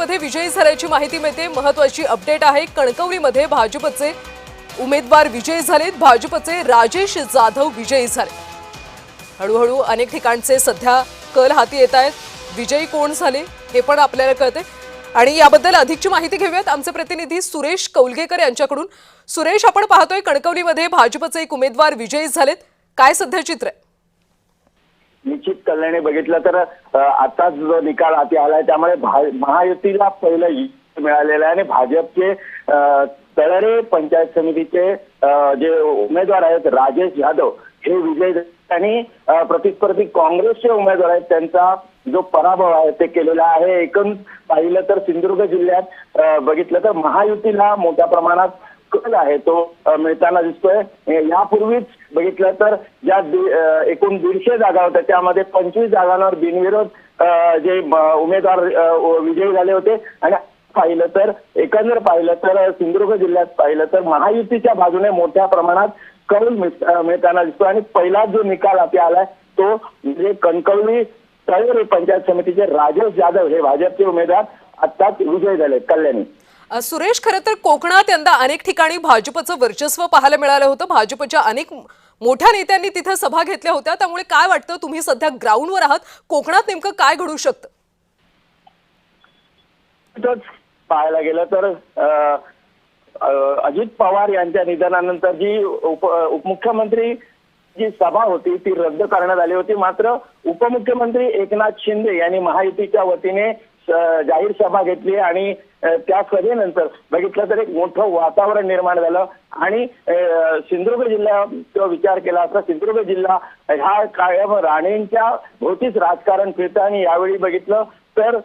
कणकवलीमध्ये विजयी झाल्याची माहिती मिळते। महत्त्वाची अपडेट आहे, कणकवलीमध्ये भाजपचे उमेदवार विजयी झालेत। भाजपचे राजेश जाधव विजयी झाले। हळूहळू अनेक ठिकाणचे सध्या कल हाती येत आहेत। विजयी कोण झाले हे पण आपल्याला कळते आणि याबद्दल अधिकची माहिती घेऊयात आमचे प्रतिनिधी सुरेश कौलगेकर यांच्याकडून। सुरेश, आपण पाहतोय कणकवलीमध्ये भाजपचे एक उमेदवार विजयी झालेत, काय सध्या चित्र आहे? निश्चित कल्याणी बघितलं तर आताच जो निकाल हाती आलाय त्यामुळे महायुतीला पहिलं यश मिळालेलं आहे आणि भाजपचे तळरे पंचायत समितीचे जे उमेदवार आहेत राजेश जाधव हे विजयी आणि प्रतिस्पर्धी काँग्रेसचे उमेदवार आहेत त्यांचा जो पराभव आहे ते केलेला आहे। एकूण पाहिलं तर सिंधुदुर्ग जिल्ह्यात बघितलं तर महायुतीला मोठ्या प्रमाणात कल आहे तो मिळताना दिसतोय। यापूर्वीच बघितलं तर ज्या एकूण 150 जागा होत्या त्यामध्ये 25 जागांवर बिनविरोध जे उमेदवार विजयी झाले होते आणि पाहिलं तर एकंदर पाहिलं तर सिंधुदुर्ग जिल्ह्यात पाहिलं तर महायुतीच्या बाजूने मोठ्या प्रमाणात कल मिळताना दिसतो आणि पहिला जो निकाल हाती आलाय तो म्हणजे कणकवली तळरे पंचायत समितीचे राजेश जाधव हे भाजपचे उमेदवार आताच विजयी झाले। कल्याणी सुरेश, खरं तर कोकणात यंदा अनेक ठिकाणी भाजपचं वर्चस्व पाहायला मिळालं होतं। भाजपच्या अनेक मोठ्या नेत्यांनी तिथे सभा घेतल्या होत्या, त्यामुळे काय वाटतं, तुम्ही सध्या ग्राउंडवर आहात, कोकणात नेमकं काय घडू शकतं? पाहायला गेलं तर अजित पवार यांच्या निधनानंतर जी उपमुख्यमंत्री जी सभा होती ती रद्द करण्यात आली होती। मात्र उपमुख्यमंत्री एकनाथ शिंदे यांनी महायुतीच्या वतीने जाहीर सभा घेतली आणि त्या सभेनंतर बघितलं तर एक मोठं वातावरण निर्माण झालं आणि सिंधुदुर्ग जिल्ह्याचा विचार केला असता सिंधुदुर्ग जिल्हा हा कायम राणेंच्या भोवतीच राजकारण फिरतं आणि यावेळी बघितलं तर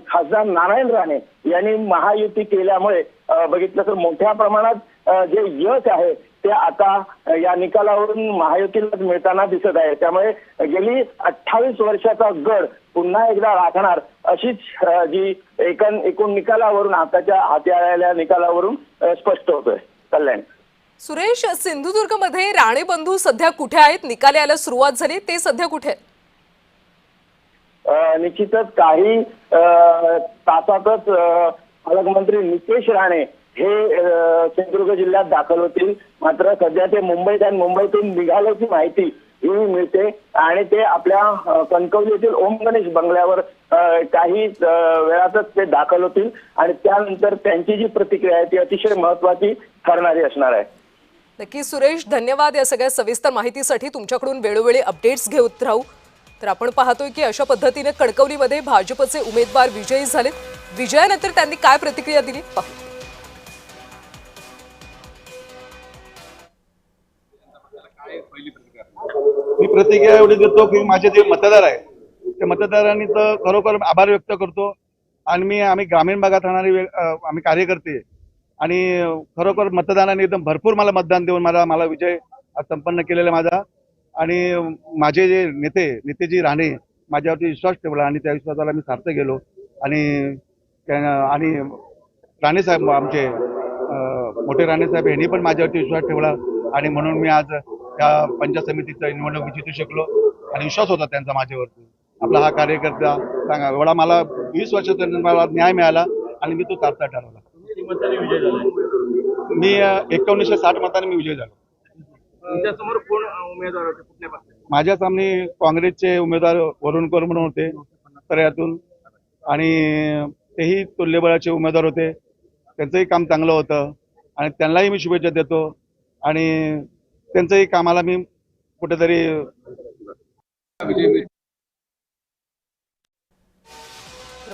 खासदार नारायण राणे यांनी महायुती केल्यामुळे बघितलं तर मोठ्या प्रमाणात जे यश आहे ते आता या निकालावरून महायुतीला मिळताना दिसत आहे। त्यामुळे गेली 28 वर्षाचा गड पुन्हा एकदा राखणार अशीच जी एकूण निकालावरून आताच्या हाती आलेल्या निकालावरून स्पष्ट होतोय। कल्याण सुरेश, सिंधुदुर्गमध्ये राणे बंधू सध्या कुठे आहेत? निकाल यायला सुरुवात झाली, ते सध्या कुठे आहेत? निश्चितच काही तासातच पालकमंत्री नितेश राणे हे सिंधुदुर्ग जिल्ह्यात दाखल होतील। मात्र सध्या ते मुंबईत आणि मुंबईतून निघाल्याची माहिती ही मिळते आणि ते आपल्या कणकवली येथील ओम गणेश बंगल्यावर काही वेळातच ते दाखल होतील आणि त्यानंतर त्यांची जी प्रतिक्रिया आहे ती अतिशय महत्त्वाची ठरणारी असणार आहे। नक्की सुरेश, धन्यवाद या सगळ्या सविस्तर माहितीसाठी। तुमच्याकडून वेळोवेळी अपडेट्स घेत राहू। तर आपण पाहतोय की अशा पद्धतीने कणकवलीमध्ये भाजपचे उमेदवार विजयी झालेत। विजयानंतर त्यांनी काय प्रतिक्रिया दिली पाहू। मी प्रतिक्रिया एवढी देतो की माझे जे मतदार आहेत त्या मतदारांनी तर खरोखर आभार व्यक्त करतो आणि आम्ही ग्रामीण भागात राहणारे आम्ही कार्यकर्ते आणि खरोखर मतदारांनी एकदम भरपूर मला मतदान देऊन मला विजय संपन्न केलेला माझा आणि माझे जे नेतेजी राणे माझ्यावरती विश्वास ठेवला आणि त्या विश्वासाला मी सार्थ गेलो आणि राणे साहेब आमचे मोठे राणे साहेब यांनी पण माझ्यावरती विश्वास ठेवला आणि म्हणून मी आज त्या पंचायत समितीचं निवडणूक जिंकू शकलो आणि विश्वास होता त्यांचा माझ्यावरती। आपला हा कार्यकर्ता सांगा एवढा मला 20 वर्षाचा मला न्याय मिळाला आणि मी तो सार्थ ठरवला। मी 1960 मतांनी मी विजय झालो। तुमच्यासमोर कोण उमेदवार होते, कुठल्या पक्षाचे? माझ्या सामने काँग्रेसचे उमेदवार वरुणकर म्हणून होते तळ्यातून आणि तेही तुल्यबळाचे उमेदवार होते। त्यांचंही काम चांगलं होतं आणि त्यांनाही मी शुभेच्छा देतो आणि त्यांचंही कामाला मी कुठेतरी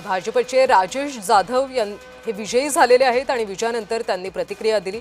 भाजपचे राजेश जाधव हे विजयी झालेले आहेत आणि विजयानंतर त्यांनी प्रतिक्रिया दिली।